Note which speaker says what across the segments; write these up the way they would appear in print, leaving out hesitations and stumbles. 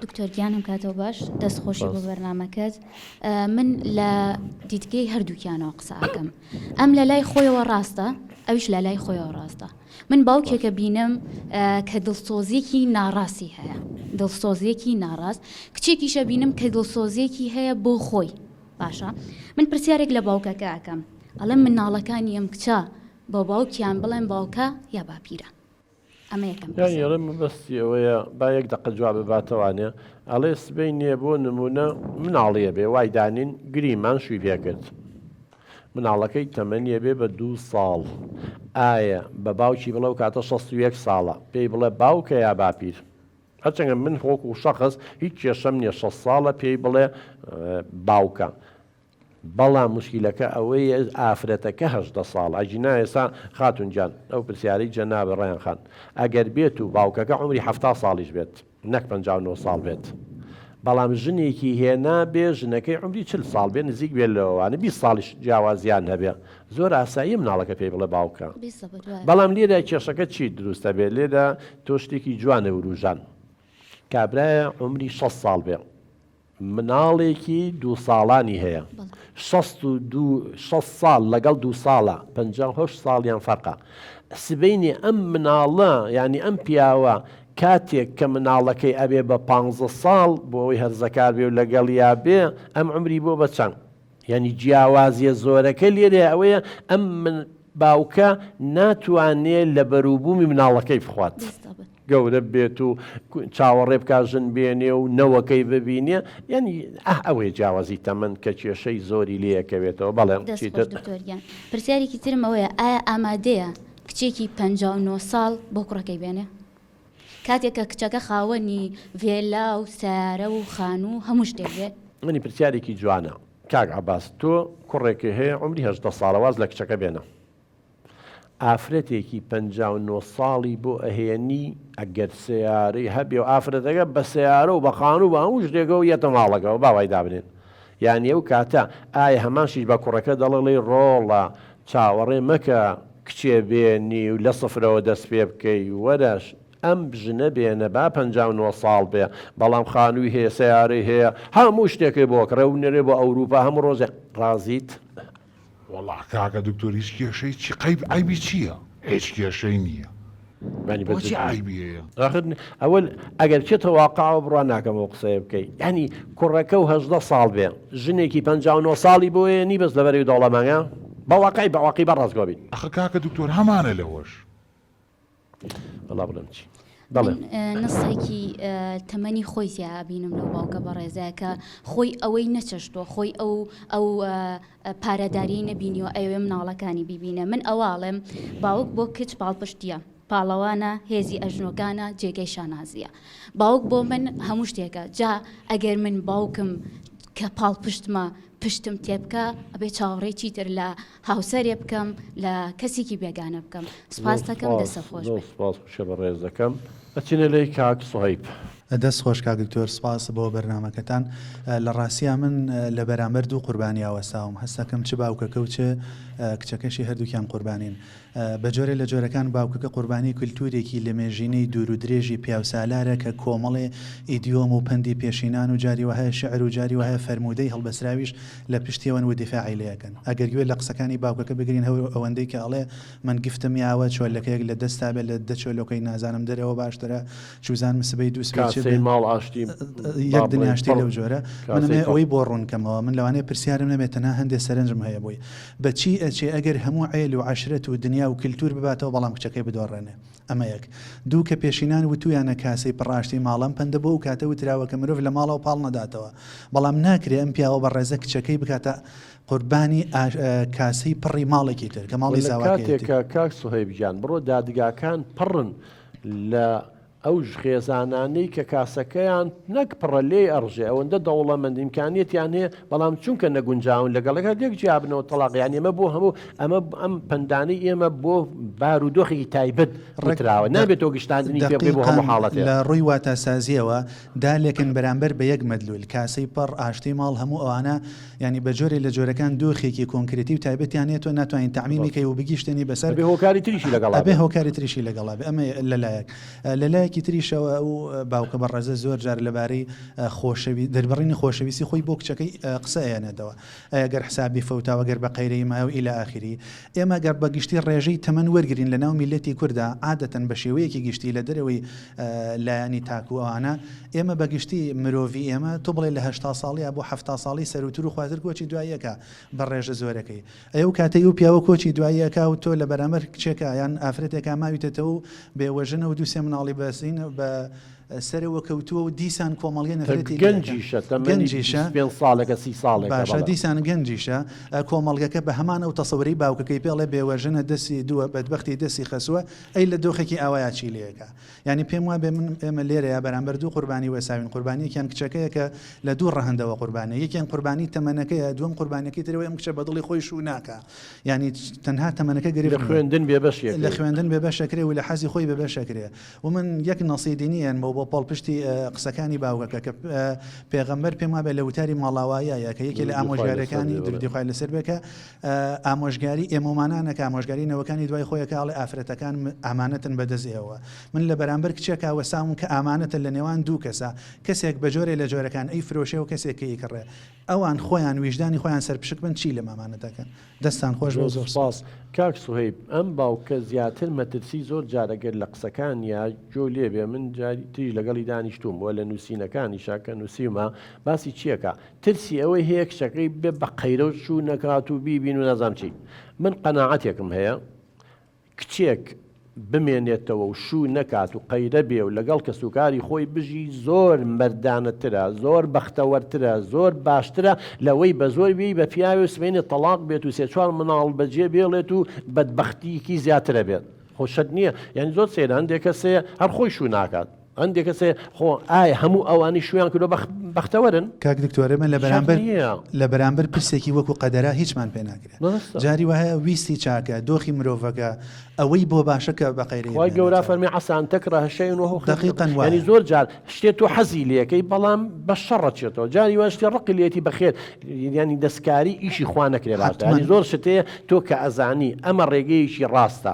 Speaker 1: دکتۆر گیانم کاتەوە باش دەستخۆشی بۆ بەرنامەکەت. من لە دیتگەی هەردووکیانەوە قسە ئەکەم. ئەم لە لای خۆیەوە ڕاستە، ئەویش لە لای خۆیەوە ڕاستە. من باوکێکە بینم کە دڵسۆزیێکی ناڕاستی هەیە، دڵسۆزیێکی ناڕاست. کچێکیشە بینم کە دڵسۆزیێکی هەیە بۆ خۆی. باشە، من پرسیارێک لە باوکەکە ئەکەم، ئەڵێم مناڵەکانی ئەم کچە بۆ باوکیان بڵێن باوکە یا باپیرە. ئەمە یەکەم
Speaker 2: یاڕێ بەستی ئەوەیە با یەک دقە جواب بباتەوانێ ئەڵێ سبەی نییە بۆ نمونە مناڵیە بێ وای دانین گریمان شووی پێکرد مناڵەکەی تەمەنیە بێ بە 2 ساڵ ئایا بە باوکی بڵێ و کاتە 61 ساڵە پێی بڵێ باوکە یا باپیر هەرچەندە من وەکو شەخص هیچ کێشەم نییە 6 ساڵە پێی بڵێ باوکە بەڵام مشکلەکە ئەوەیە ئافرەتەکە 18 ساڵ ئەجینا ئێستا خاتونجان ئەو پرسیارەی جەنابە ڕیان خان ئەگەر بێت و باوکەکە عمری 70 ساڵیش بێت نەک 59 ساڵ بێت بەڵام ژنێکی هێنا بێ ژنەکەی عمری 40 ساڵ بێ نزیک بێت لەوانە 20 ساڵیش جیاوازیان هەبێ زۆر ئاسایی مناڵەکە پێی بڵێ باوکە بەڵام لێرە کێشەکە چی دروستە بێت لێرە تۆ شتێکی جوانە وروژان کابرایە عمری 6 ساڵ بێ مناڵێکی 2 ساڵانی هەیە 6 ساڵ لەگەڵ 2 ساڵە 58 ساڵیان فەرقە سبەینی ئەم مناڵە ینی ئەم پیاوە کاتێک کە مناڵەکەی ئەبێ بە 15 ساڵ بۆ ئەوەی هەرزەکار بێ و لەگەڵ یا بێ ئەم عمری بۆ بە چەند ینی جیاوازیە زۆرەکە لێرێ ئەوەیە ئەم باوکە ناتوانێت لە بەرووبوومی مناڵەکەی بخوات گەورە بێت و چاوەڕێ بکات ژن بێنێ و نەوەکەی ببینێ یعنی ئەوەی جیاوازی تەمەن کە کێشەی زۆری لێەکەوێتەوە بەڵێ
Speaker 1: پرسیارێکی ترم ئەوەیە ئایا ئامادەیە کچێکی 59 ساڵ بۆ کوڕەکەی بێنێ کاتێککە کچەکە خاوەنی ڤێلا و سیارە و خانوو هەموو شتێک بێت
Speaker 2: منی پرسیارێکی جوانە کاک عەباس تۆ کوڕێکی هەیە عمری 18 ساڵەواز لە کچەکە بێنە ئافرەتێکی 59 ساڵی بۆ ئەهێنی ئەگەر سیارەی هەبێ و ئافرەتەکە بە سیارە و بە خانوو بە هەموو شتێکە و یەتە ماڵەکەەوە باوای دابنێن یعنی ئەو کاتە ئایا هەماشیش بە کوڕەکە دەڵێ ڕۆڵە چاوەڕێ مەکە کچێ بێنی و لە سفرەوە دەست پێ بکەی وەرەش ئەم بژنە بێنە با 59 ساڵ بێ بەڵام خانووی هەیە سیارەی هەیە هەموو شتێکی بۆ کڕێ و نێرێ بۆ ئەوروپا هەموو ڕۆژێ ڕازیت
Speaker 3: وەڵا کاکە دکتۆر هیچ کێشەی چی قەیب ئایبی چییە؟ هیچ کێشەی نییە بۆچی ئایبی هەیە؟
Speaker 2: ئەوەل ئەگەر بچێتە واقعەوە بڕوان ناکەمەوە قسەیە بکەیت ینی کوڕەکە و 18 ساڵ بێ ژنێکی 59 ساڵی بۆیە نی بەس لەبەری دەوڵەمانگە بەواقعی بەواقعی بەڕاستگۆ بین
Speaker 3: ئەخە کاکە دکتۆر هەمانە لەوەش
Speaker 2: وەڵا بڵێم چی
Speaker 1: نسێکی تەمەنی خۆی زیابینم لەو باوکە بە ڕێزایکە خۆی ئەوەی نەچەشتۆ خۆی ئەو پارەداری نەبینیەوە ئەوێ مناڵەکانی بیبینە من ئەواڵێم باوک بۆ کچ پاڵپشتیە پاڵەوانە هێزی ئەژنۆکانە جێگەی شانازیە باوک بۆ من هەموو شتێکە جا ئەگەر من باوکم کە پاڵپشتمە پشتم تێبکە ئەبێ چاوەڕێکی تر لە هاوسەرێ بکەم لە کەسێکی بێگانە بکەم سپاس دەکەم دەستە خۆش
Speaker 2: سپاس بە ڕێز دەکەم ئەچینە لەی کاک سوهەیب
Speaker 4: دەست خۆش کاک دکتۆر سپاس بۆ بەرنامەکەتان لە ڕاستیە من لە بەرامبەر دوو قوربانی ئاوەساوم هەستەکەم چ باوکەکە و چ کچەکەشی هەردووکیان قوربانین بە جۆرە لە جۆرەکان باوکەکە قوربانی کولتورێکی لە مێژینەی دوور و درێژی پیاوسالارە کە کۆمەڵێ ئیدیۆم و پەندی پێشینان و جاری وهەیە شعر و جاری وهەیە فەرمودەی هەڵبەسراویش لە پشتیەوەن و دیفاعی لەکەن ئەگەر گوێ لە قسەکانی باوکەکە بگرین ئەوەندەی کە ئەڵێ من گفتم یاوە چۆلەکەیەک لە دەستا بێت لە دەچۆلۆکەی نازانم دەرەوە باشترە چوزان مسبەی دووسبەی
Speaker 2: ماڵ ئاشتی
Speaker 4: یەک دنیاشتی لەو جۆرە منێ ئەوەی بۆ ڕوونکەمەوە من لەوانەیە پرسیارم نەبێت تەنها هەندێک سەرنجم هەیە بۆی بەچی ئەچێ ئەگەر هەموو عێل و عەشرەت و دنیا و کللتور بباتەوە بەڵام کچەکەی بدۆڕێنێ ئەمە یەک دوو کە پێشینان وتویانە کاسەی پڕاشتی ماڵم پەندە بۆ و کاتە وتراوە کە مرۆڤ لە ماڵەوە پاڵ نەداتەوە بەڵام ناکرێ ئەم پیاوە بە ڕێزە کچەکەی بکاتە قوربانی کاسەی پڕی ماڵێکی تر کە ماڵی
Speaker 2: زاواتێکە کاک سوهەیب گیان بڕۆ دادگاکان پڕن لە ئەو خێزانانەی کە کاسەکەیان نەک پڕە لێ ئەڕژێ ئەوەندە دەوڵەمەند ئیمکانیەتیان هەیە بەڵام چونکە نەگونجاون لەگەڵەکە لێک جیابنەوە تەڵاقیان ئێمە بۆ هەموو ئەمە ئەم پندانەی ئێمە بۆ بارودۆخێکی تایبەت ڕێکراوە نابێت تۆ گشتاندنی پێ بۆ هەموو حاڵەت
Speaker 4: لە ڕووی واتاسازیەوە دالێکن بەرامبەر بە یەک مەدلول کاسەی پڕ ئاشتی ماڵ هەموو ئەوانە ینی بە جۆرێ لە جۆرەکان دۆخێکی کۆنکرێتی و تایبەتیان هەیە تۆ ناتوانین تەعمیمی کەی و بگیشتنی بەسەر
Speaker 2: بێ هۆکاری تریشی لەگەڵا
Speaker 4: بێ هۆکاری تریشی لەگەڵا ئەمە لەلایەک جۆرێکی تریشەوە ئەو باوکە بەڕێزە زۆر جار لەبارەی دەربڕینی خۆشەویستی خۆی بۆ کچەکەی قسە ئێنێتەوە ئەگەر حسابی فەوتاوە گەر بە قەیرەی مایە و ئیلە ئاخری ئێمە گەر بە گشتی ڕێژەی تەمەن وەرگرین لە ناو میلەتی کووردا عادەتەن بە شێوەیەکی گشتی لە دەرەوەی لایەنی تاکو ئەوانە ئێمە بەگشتی مرۆڤی ئێمە تۆ بڵێ لە 80 ساڵی بۆ 70 ساڵی سەروتر و خواتر کۆچی دواییەکە بە ڕێژە زۆرەکەی ئەو کاتەی و پیاوە کۆچی دواییەکە و تۆ لە بەرامبەر کچێکە یان ئافرەتێکا ماویتەوە و بێوەژنە و دووسێ مناڵی بەسین بە سەرەوە کەوتووە و دیسان کۆمەڵگە نەفرەتی
Speaker 2: گەنجیشە ساڵێکە 30 ساڵێک
Speaker 4: باشە دیسان گەنجیشە کۆمەڵگەکە بە هەمان ئەو تەسەوری باوکەکەی پێڵێ بێوەژنە دەستی دووە بەدبەختی دەستی خەسووە ئەی لە دۆخێکی ئاوایە چیلەکە ینی پێم وایە بێ من ئێمە لێرەیە بەرامبەر دوو قوربانی وەساوین قوربانیەکیان کچەکەیە کە لە دوو ڕەهەندەوە قوربانە یەکیان قوربانی تەمەنەکەیە دووەم قوربانیەکەی ترەوە ئەم کچە بەدڵی خۆی شو ناکە ینی تەنها تەمەنەکە گەری
Speaker 2: لە خوێندن بێبەشێک
Speaker 4: لە خوێندن بێبەشەکرێ و لە حەزی خۆی بێبەشەکرێ و من یەک نەسی دینیان بۆ پاڵپشتی قسەکانی باوکەکە کە پێغەمبەر پێم وابێ لە وتاری ماڵاوایە کە یەکێ لە ئامۆژگارەکانی دردی خوای لەسەر بێکە ئامۆژگاری ئێمەمانانەکە ئامۆژگاری نەوەکانی دوای خۆیەکڵێ ئافرەتەکان ئامانەتن بەدەستێەوە من لە بەرامبەر کچێکە وەساوم کە ئامانەتە لە نێوان دوو کەسە کەسێک بە جۆرێ لە جۆرەکان ئەی فرۆشێ و کەسێکی کڕێ ئەوان خۆیان ویژدانی خۆیان سەرپشک بن چی لە مامانەتەکەن دەستان خۆش بۆ زۆر
Speaker 2: سپاس کاک سوهەیب ئەم باوکە زیاتر مەترسی زۆر جارەگەر لە قسەکان یا جۆ لێبێ من جاری لەگەڵی دانیشتوم وە لە نووسینەکانی شاکە نووسیمە باسی چیەکە ترسی ئەوەی هەیە کچەکەی بێ بە قەیرە و چوو نەکات و بیبین و نەزام چی من قەناعەتێکم هەیە کچێک بمێنێتەوە و شوو نەکات و قەیرە بێ و لەگەڵ کە سوکاری خۆی بژی زۆر مەردانەترە زۆر بەختەوەرترە زۆر باشترە لەوەی بە زۆر بی بە پیاوی سبینێ تەلاق بێت و سێ چوار مناڵ بەجێ بێڵێت و بەدبەختیکی زیاترە بێت خۆشەت نییە یعنی زۆر سێرە هەندێک کەسێ هەر خۆی شوو ناکات هەندێک کەسێ خۆ ئایا هەموو ئەوانی شویان کردو بەختەوەرن
Speaker 4: کاک دکتۆرە من لە بەرامبەر پرسێکی وەکو قەدەرا هیچمان پێ ناکرێت جاری وایە ویستی چاکە دۆخی مرۆڤەکە ئەوەی بۆ باشەکە بە قەیرەی
Speaker 2: وای گەورە فەرمی عەسان تەکره شەیئن وهو خەیرٌ
Speaker 4: دقیقاً
Speaker 2: ینی زۆر جار شتێ تۆ حەزی لێکەی بەڵام بە شەڕە چێتەوە جاری وای شتێ ڕقی لێتی بەخێر ینی دەستکاری ئیشی خوا نەکرێ باشتر ینی زۆر شتەیە تۆ کە ئەزانی ئەمە ڕێگەیەکی ڕاستە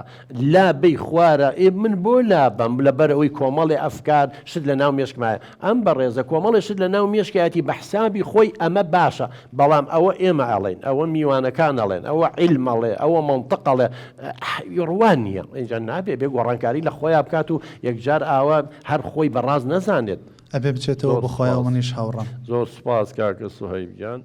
Speaker 2: لا بەی خوارە من بۆ لا بەم لەبەر ئەوەی کۆمەڵی ئەفکار شت لە ناو مێشکمایە ئەم بەڕێزە کۆمەڵی شت لە ناو مێشکایەتی بە حسابی خۆی ئەمە باشە بەڵام ئەوە ئێمە ئەڵێن ئەوە میوانەکان ئەڵێن ئەوە عیلمەڵێ ئەوە مەنطقەڵێ ڕوان نییە اینجا نابێ بێ گۆڕانکاری لە خۆیان بکات و یەکجار ئاوا هەر خۆی بەڕاز نەزانێت
Speaker 4: ئەبێ بچێتەوە بخۆیەوە منیش هاوڕەم
Speaker 2: زۆر سپاس کاکە سوهەیب گیان